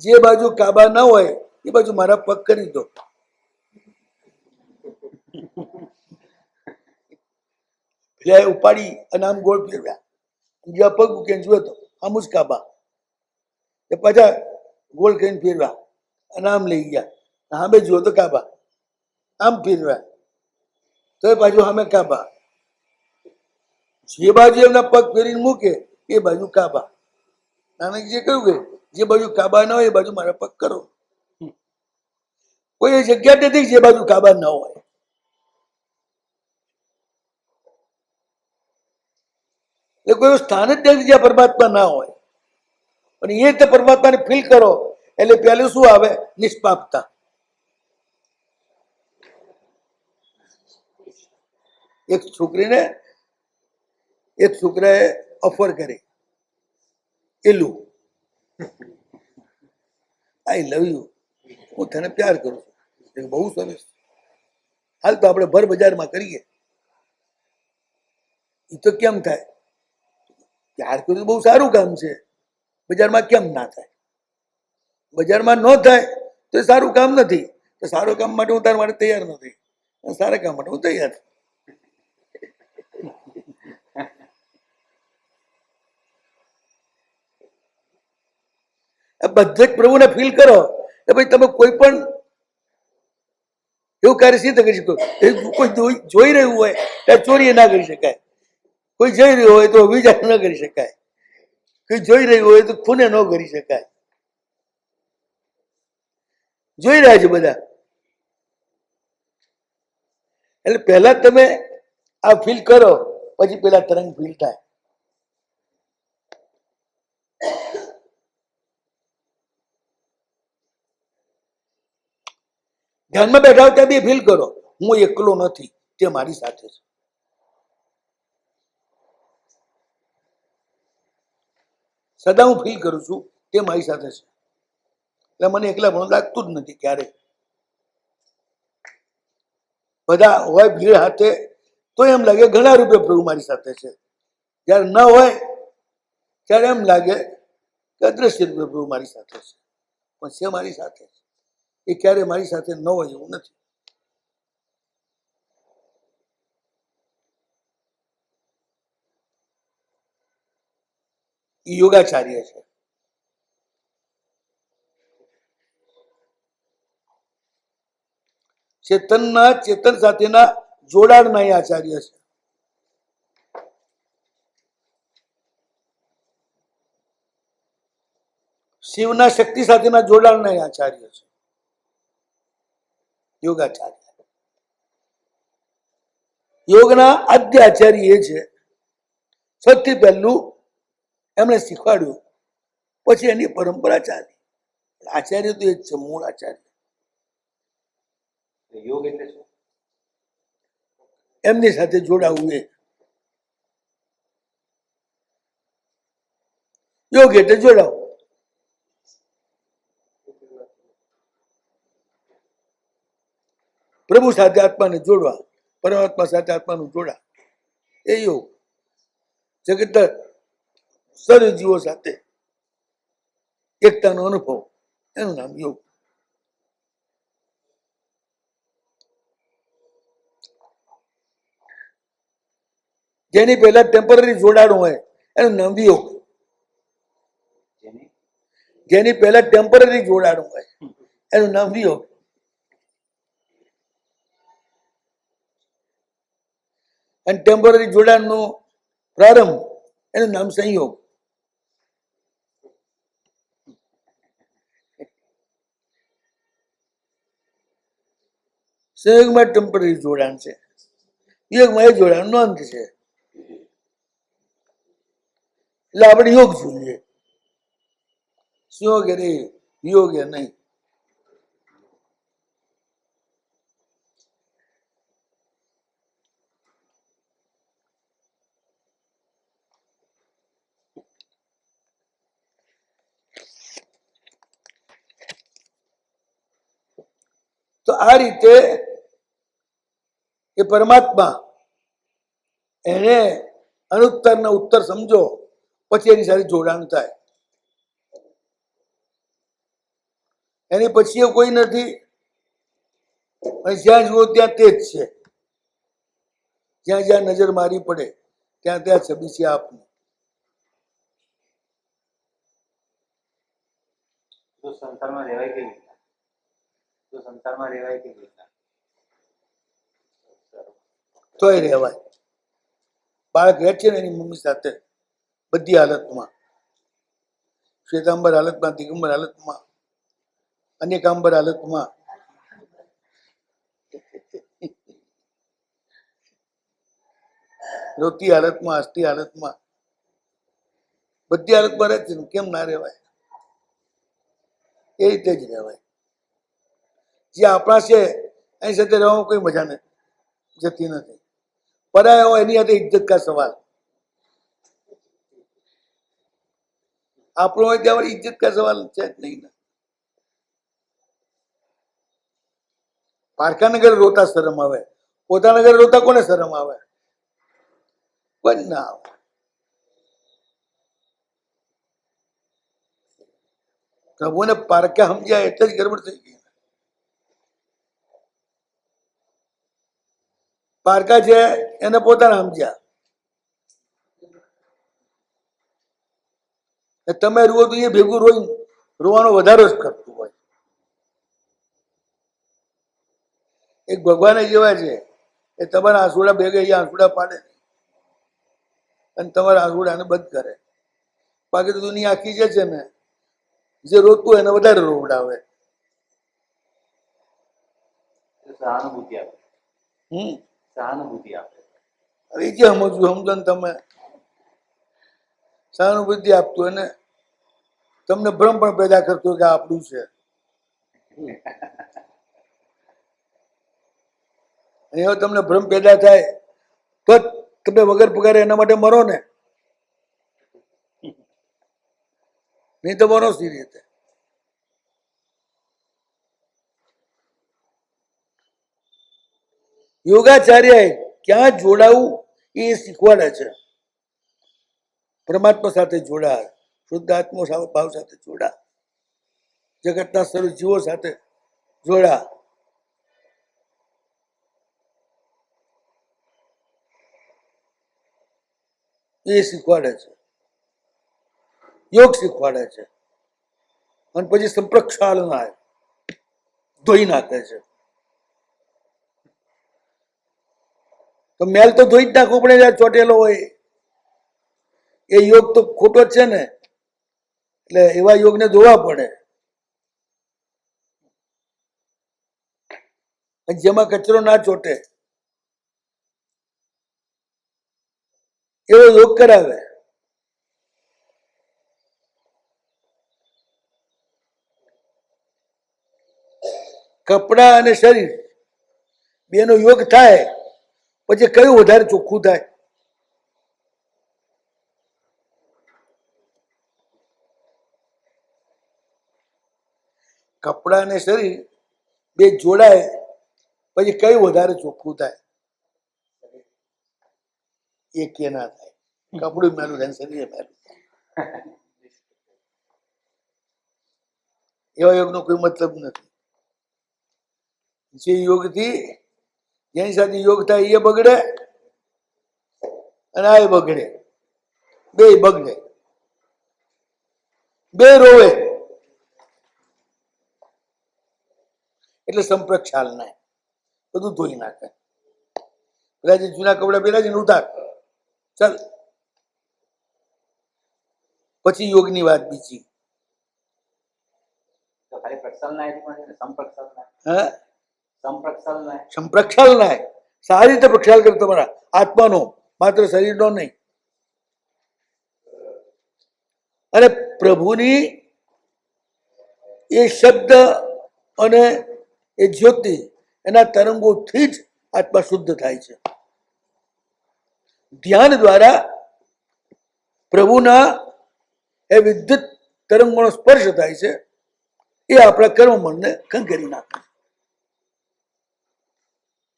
Speaker 1: જે બાજુ કાબા ના હોય એ બાજુ મારા પગ કરી દો. એટલે ઉપાડી અને આમ ગોળ ફેરવ્યા. જ્યાં પગ મૂકીને જોયો તો આમ જ કાબા. એ પાછા ગોળ કરીને ફેરવ્યા અને આમ લઈ ગયા. સામે જુઓ તો કાબા. આમ ફેરવ્યા તો એ બાજુ સામે કાબા. જે બાજુ એમના પગ ફેરીને મૂકે એ બાજુ કાબા. નાનકજીએ કહ્યું કે જે બાજુ કાબા ના હોય એ બાજુ મારા પગ કરો. કોઈ જગ્યા નથી જે બાજુ કાબા ના હોય. એ કોઈ સ્થાન જ નથી જ્યાં પરમાત્મા ના હોય. અને એ રીતે પરમાત્માને ફીલ કરો એટલે પહેલું શું આવે? નિષ્પાપતા. એક છોકરાએ ઓફર કરી, એલું આઈ લવ યુ, હું તને પ્યાર કરું છું. બહુ સરસ, હાલ તો આપણે ભર બજારમાં કરીએ. એ તો કેમ થાય? પ્યાર કર્યું બહુ સારું કામ છે, બજારમાં કેમ ના થાય? બજારમાં ન થાય તો એ સારું કામ નથી. તો સારું કામ માટે હું તારા માટે તૈયાર નથી, સારા કામ માટે હું તૈયાર છું. આ બધે જ પ્રભુને ફીલ કરો તો ભાઈ તમે કોઈ પણ એવું કાર્ય સિદ્ધ કરી શકો. કોઈ જોઈ રહ્યું હોય ત્યાં ચોરી ના કરી શકાય, કોઈ જઈ રહ્યું હોય તો વિચાર ન કરી શકાય, કોઈ જોઈ રહ્યું હોય તો ખૂને ન કરી શકાય. જોઈ રહ્યા છે બધા. એટલે પહેલા તમે આ ફીલ કરો, પછી પેલા તરંગ ફીલ થાય. ધ્યાનમાં બેઠા હોય ત્યાં બી ફીલ કરો, હું એકલો નથી, તે મારી સાથે છે. સદા હું ફીલ કરું છું તે મારી સાથે છે, એટલે મને એકલા પણ લાગતું જ નથી ક્યારેય. બધા હોય ભીડ હાથે તો એમ લાગે ઘણા રૂપે પ્રભુ મારી સાથે છે, જયારે ન હોય ત્યારે એમ લાગે કે અદ્રશ્ય રૂપે પ્રભુ મારી સાથે છે. પણ છે મારી સાથે, એ ક્યારે મારી સાથે ન હોય એવું નથી. એ યોગાચાર્ય છે. ચેતનના ચેતન સાથેના જોડાણના એ આચાર્ય છે. શિવના શક્તિ સાથેના જોડાણના એ આચાર્ય છે, યોગાચાર્ય. યોગના આદ્ય આચાર્ય એ છે. સૌથી પહેલું એમણે શીખવાડ્યું, પછી એની પરંપરા ચાલી. આચાર્ય તો એ જ છે, મૂળ આચાર્ય.
Speaker 2: યોગ એટલે શું?
Speaker 1: એમની સાથે જોડાવું એ યોગ એટલે જોડાવું. પ્રભુ સાથે આત્માને જોડવા, પરમાત્મા સાથે આત્માનું જોડા, એ યોગ. જગત સર્વ જીવો સાથે એકતાનો અનુભવ, એનું નામ યોગ. જેની પહેલા ટેમ્પરરી જોડાણ હોય એનું નામ વિયોગ. જેની પહેલા ટેમ્પરરી જોડાણ હોય એનું નામ વિયોગ. અને ટેમ્પરરી જોડાણનો પ્રારંભ એનું નામ સંયોગ. સંયોગમાં ટેમ્પરરી જોડાણ છે, વિયોગમાં એ જોડાણ નો અંત છે. એટલે આપણે યોગ જોઈએ, સંયોગ રે વિયોગ નહીં. તો આ રીતે એ પરમાત્મા એને અનુત્તરના ઉત્તર સમજો, પછી એની સાથે જોડાણ થાય. એની પછી એ કોઈ નથી, અને જ્યાં જુઓ ત્યાં તે જ છે. જ્યાં જ્યાં નજર મારી પડે ત્યાં ત્યાં છબી છે આપની.
Speaker 2: તો સંસારમાં રહેવાય કેવી રીતના? તો સંસારમાં રહેવાય કેવી રીતના?
Speaker 1: તોય રહેવાય. બાળક રહે છે ને એની મમ્મી સાથે બધી હાલતમાં, શ્વેતાંબર હાલતમાં, દિગંબર હાલતમાં, અનેકાંબર હાલતમાં, રોતી હાલતમાં, હસતી હાલતમાં, બધી હાલતમાં રહે છે ને. કેમ ના રહેવાય? એ રીતે જ રહેવાય. જે આપણા છે એની સાથે રહેવામાં કોઈ મજા નથી, જતી નથી. પરાયા હોય એની સાથે ઇજ્જત કા સવાલ. આપણો હોય ત્યાં ઇજ્જત કા સવાલ છે જ નહીં. પારકાના ઘરે રોતા શરમ આવે, પોતાના ઘરે રોતા કોને શરમ આવે? કોઈ ના આવે. પ્રભુને પારકા સમજ્યા એટલે જ ગરબડ થઈ ગઈ. પારકા છે એને પોતાના સમજ્યા. તમે રૂઓ તો એ ભેગું રોઈ રોવાનો વધારો જ કરતું હોય. એક ભગવાન જેવા છે એ તમારા આંસુડા ભેગા અહીંયા આંસુડા પાડે અને તમારા આંસુડાને બંધ કરે. બાકી તો દુનિયા આખી જે છે ને, જે રોતું હોય એને વધારે રોવડાવે.
Speaker 2: સહાનુભૂતિ આપે. સહાનુભૂતિ આપે.
Speaker 1: હવે એ જે સમજવું સમજો ને તમે. સહાનુભૂતિ આપતું હોય ને તમને ભ્રમ પણ પેદા કરતું હોય કે આ આપણું છે. અને એવો તમને ભ્રમ પેદા થાય તો જ તમે વગર પગારે એના માટે મરો ને, નહીં તો મરો સી રીતે. યોગાચાર્ય ક્યાં જોડાવું એ શીખવાડે છે. પરમાત્મા સાથે જોડા, શુદ્ધ આત્મો ભાવ સાથે જોડા, જગતના સર્વ જીવો સાથે જોડા. એ શીખવાડે છે, યોગ શીખવાડે છે. અને પછી સંપ્રક્ષાલના ધોઈ નાખે છે. તો મેલ તો ધોઈ જ નાખવો પડે, જ્યાં ચોટેલો હોય. એ યોગ તો ખોટો જ છે ને, એટલે એવા યોગને ધોવા પડે. જેમાં કચરો ના ચોટે એવો યોગ કરાવે. કપડા અને શરીર બેનો યોગ થાય પછી કયું વધારે ચોખ્ખું થાય? કપડા અને શરીર બે જોડાય પછી કયું વધારે ચોખ્ખું થાય? એ કે ના થાય. કપડું મેલું થાય, શરીર મેલું થાય. એવા યોગનો કોઈ મતલબ નથી. જે યોગથી જેની સાથે યોગ થાય એ બગડે અને આ બગડે, બે બગડે, બે રોવે. એટલે સંપ્રક્ષાલ ના બધું ધોઈ નાખે. પેલા જે જૂના કપડા પહેર્યા છે ને ઉતાર, ચાલ. પછી યોગની વાત બીજી.
Speaker 2: ખાલી પ્રક્ષાલના પણ સંપ્રક્ષાલના.
Speaker 1: હે?
Speaker 2: સંપ્રક્ષાલના.
Speaker 1: સંપ્રક્ષાલના સારી રીતે પ્રક્ષાલ કરે તમારા આત્માનો, માત્ર શરીરનો નહીં. અને પ્રભુની એ શબ્દ અને એ જ્યોતિ એના તરંગોથી જ આત્મા શુદ્ધ થાય છે. ધ્યાન દ્વારા પ્રભુના એ વિદ્યુત તરંગોનો સ્પર્શ થાય છે. એ આપણા કર્મ મનને ખંખેરી નાખે.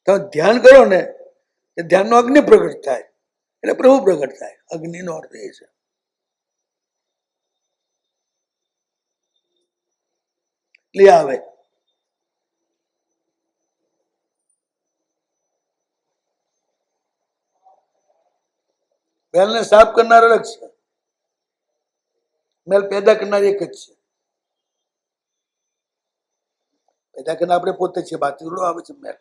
Speaker 1: તમે ધ્યાન કરો ને એ ધ્યાનનો અગ્નિ પ્રગટ થાય એટલે પ્રભુ પ્રગટ થાય. અગ્નિનો અર્થ એ છે. લે આવે મેલને સાફ કરનાર અલગ છે, મેલ પેદા કરનાર એક જ છે. પેદા કરનાર આપણે પોતે છે, બાકી આવે છે મેલ.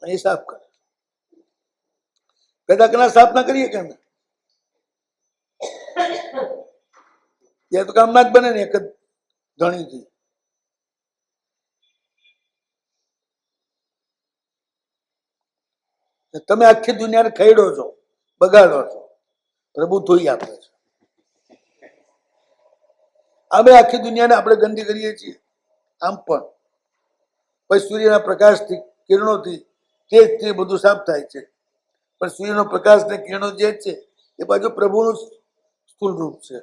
Speaker 1: એ સાફ કરે. પેદા કરનાર સાફ ના કરીએ કેમ? એ તો કામ ના જ બને ને એક જ ધણીથી. તમે આખી દુનિયાને ખૈડો છો, બગાડો છો, પ્રભુ ધોઈ આપે છે. અમે આખી દુનિયાને આપણે ગંદી કરીએ છીએ. આમ પણ પછી સૂર્યના પ્રકાશથી, કિરણોથી તે બધું સાફ થાય છે. પણ સૂર્યનો પ્રકાશ ને કિરણો જે છે એ બાજુ પ્રભુનું સ્થૂળ રૂપ છે.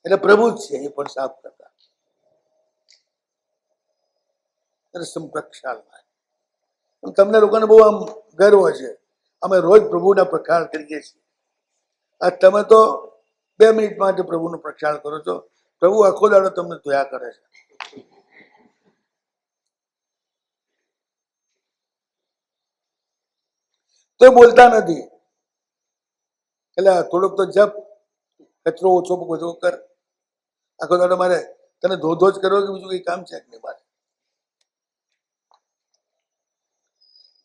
Speaker 1: એટલે પ્રભુ જ છે એ પણ સાફ કરતા. સંપ્રક્ષાલ તમને લોકોને બહુ આમ ગર્વ છે, અમે રોજ પ્રભુના પ્રક્ષાળ કરીએ છીએ. આ તમે તો 2 મિનિટ માટે પ્રભુનો પ્રક્ષાળ કરો છો, પ્રભુ આખો દાડો તમને ધોયા કરે છે. તો બોલતા નથી. એટલે થોડોક તો જપ, કચરો ઓછો બધો કર. આખો દાડો મારે તને ધોધો જ કરવો કે બીજું કઈ કામ છે કે મારે?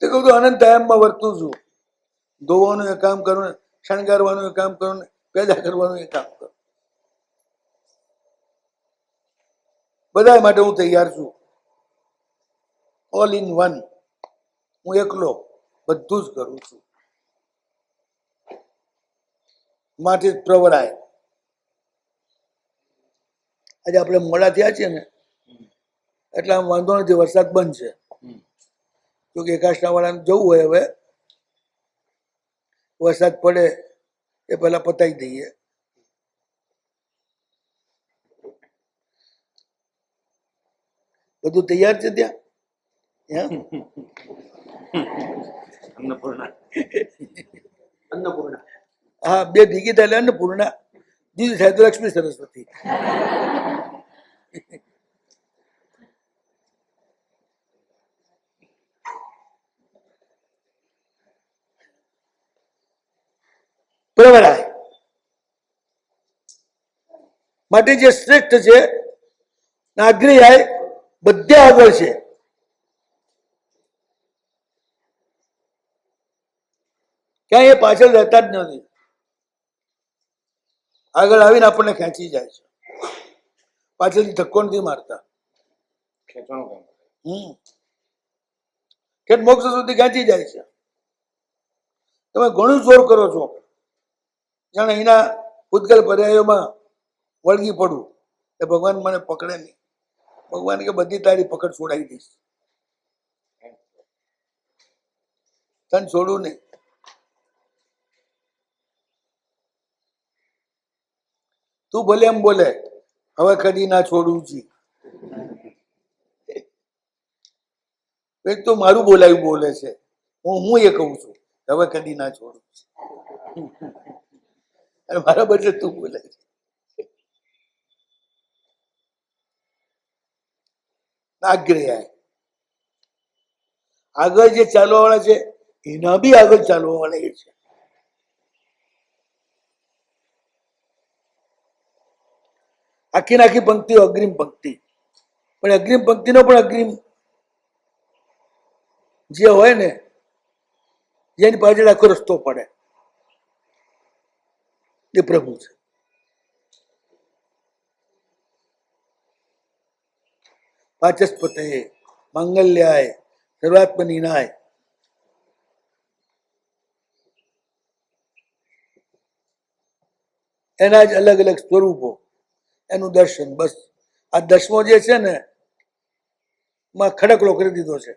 Speaker 1: તે કહું તો અનંત ટાઈમમાં વર્તું છું. ધોવાનું એ કામ કરું ને, શણગારવાનું એ કામ કરું ને, પેદા કરવાનું એ કામ કરું. બધા માટે હું તૈયાર છું. All in one. હું એકલો બધું જ કરું છું. માટે જ પ્રવરાય. આજે આપણે મોડા થયા છીએ ને એટલે આમ વાંધો નથી, વરસાદ બંધ છે. જો કે એકાશના વાળાને જવું હોય હવે વરસાદ પડે એ પહેલા પતાવી દઈએ. બધું તૈયાર છે ત્યાં?
Speaker 3: અન્નપૂર્ણા.
Speaker 4: અન્નપૂર્ણા.
Speaker 1: હા, બે ભેગી થાય એટલે અન્નપૂર્ણા, બીજું થાય તો લક્ષ્મી સરસ્વતી. પ્રવરાય માટે જે શ્રેષ્ઠ છે નાગરિયાય બધે આગળ છે. ક્યાંય એ પાછળ રહેતા જ નથી. આગળ આવીને આપણને ખેંચી જાય છે, પાછળથી ધક્કો નથી મારતા.
Speaker 3: ખેંચવાનું કામ.
Speaker 1: કે મોક્ષ સુધી ખેંચી જાય છે. તમે ઘણું જોર કરો છો, જાણે એના ભૂતગલ પર્યાયોમાં વળગી પડવું એ ભગવાન મને પકડે નહીં. ભગવાન કે બધી તારી પકડ છોડાવી દઈશ, તને છોડું નહીં. તું ભલે એમ બોલે હવે કદી ના છોડું છી, તો મારું બોલાયું બોલે છે. હું એ કહું છું હવે કદી ના છોડું છું, અને મારા બદલે તું બોલે છે. આગ્રહ આગળ જે ચાલવા વાળા છે એના બી આગળ ચાલવા વાળા એ છે. આખી નાખી પંક્તિઓ અગ્રિમ પંક્તિ, પણ અગ્રિમ પંક્તિનો પણ અગ્રિમ જે હોય ને જેની પાછળ આખો રસ્તો પડે એ પ્રભુ છે. વાચસ્પતે માંગલ્યાય સર્વાત્મનિનાય. એના જ અલગ અલગ સ્વરૂપો, એનું દર્શન. બસ આ દસમો જે છે ને માં ખડકલો કરી દીધો છે.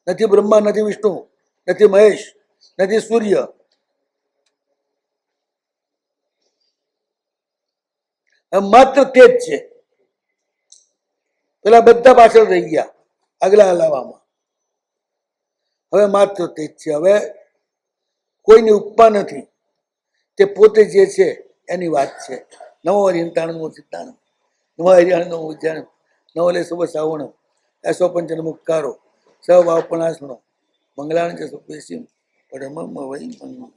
Speaker 1: નથી બ્રહ્મા, નથી વિષ્ણુ, નથી મહેશ, નથી સૂર્ય. માત્ર તે જ છે. પેલા બધા પાછળ રહી ગયા આગલા હલાવામાં. હવે માત્ર તે જ છે. હવે કોઈની ઉપમા નથી, તે પોતે જે છે એની વાત છે. નવો હરિયંતાણું સિદ્ધાંત નવા હરિયાણ ઉચ્ચારણ નવલે શુભ શ્રાવણ એસો પંચન મુક્કારો સભાવપણાસનો મંગલાણ છે સુપેશી પરમમ વૈ મંગળ.